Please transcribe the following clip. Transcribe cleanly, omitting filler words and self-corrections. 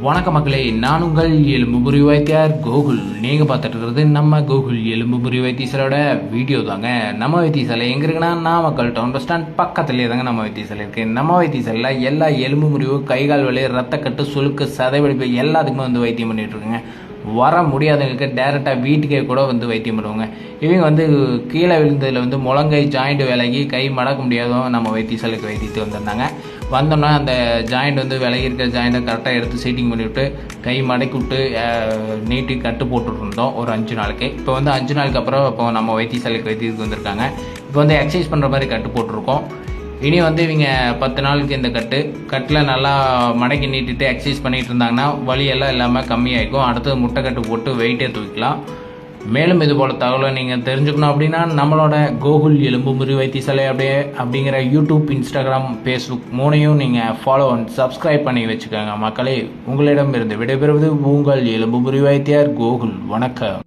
வணக்க மக்களே, நான் உங்கள் எலும்பு முறிவு வைத்தியார் கோகுல். நீங்கள் பார்த்துட்டு இருக்கிறது நம்ம கோகுல் எலும்பு முறிவு வைத்தியசாலையோட வீடியோ தாங்க. நம்ம வைத்தியசாலை எங்கே இருக்குன்னா நாமக்கல் டவுன் பஸ் ஸ்டாண்ட் பக்கத்துலேயே தாங்க நம்ம வைத்தியசாலை இருக்குது. நம்ம வைத்தியசாலையில் எல்லா எலும்பு முறிவு, கைகால் வலி, ரத்தக்கட்டு, சுளுக்கு, சதைவெடிப்பு எல்லாத்துக்குமே வந்து வைத்தியம் பண்ணிகிட்டு இருக்குங்க. வர முடியாதவங்களுக்கு டேரெக்டாக வீட்டுக்கே கூட வந்து வைத்தியம் பண்ணுவாங்க. இவங்க வந்து கீழே விழுந்ததில் வந்து முழங்கை ஜாயிண்ட் விலகி கை மடக்க முடியாதவங்க நம்ம வைத்தியசாலைக்கு வைத்தியத்து வந்திருந்தாங்க. வந்தோம்னா அந்த ஜாயிண்ட் வந்து விலகி இருக்கிற ஜாயிண்ட்டை கரெக்டாக எடுத்து சீட்டிங் பண்ணிவிட்டு கை மடக்கி விட்டு நீட்டி கட்டு போட்டுருந்தோம் ஒரு 5 நாளைக்கு. இப்போ வந்து 5 நாளுக்கு அப்புறம் இப்போ நம்ம வைத்தியசாலைக்கு வைத்தியத்துக்கு வந்திருக்காங்க. இப்போ வந்து எக்ஸசைஸ் பண்ணுற மாதிரி கட்டு போட்டிருக்கோம். இனி வந்து இவங்க 10 நாளுக்கு இந்த கட்டில் நல்லா மடக்கி நீட்டிட்டு எக்ஸசைஸ் பண்ணிகிட்டு இருந்தாங்கன்னா வலியெல்லாம் இல்லாமல் கம்மியாகிக்கும். அடுத்தது முட்டைக்கட்டு போட்டு வெயிட்டே தூக்கிக்கலாம். மேலும் இது போல் தகவலை நீங்கள் தெரிஞ்சுக்கணும் அப்படின்னா நம்மளோட கோகுல் எலும்பு முறிவு வைத்தியசாலை அப்படிங்கிற யூடியூப், இன்ஸ்டாகிராம், ஃபேஸ்புக் 3ஐயும் நீங்கள் ஃபாலோ அண்ட் சப்ஸ்கிரைப் பண்ணி வச்சுக்கோங்க. மக்களே, உங்களிடம் இருந்து விடைபெறுவது உங்கள் எலும்பு முறிவு வைத்தியர் கோகுல். வணக்கம்.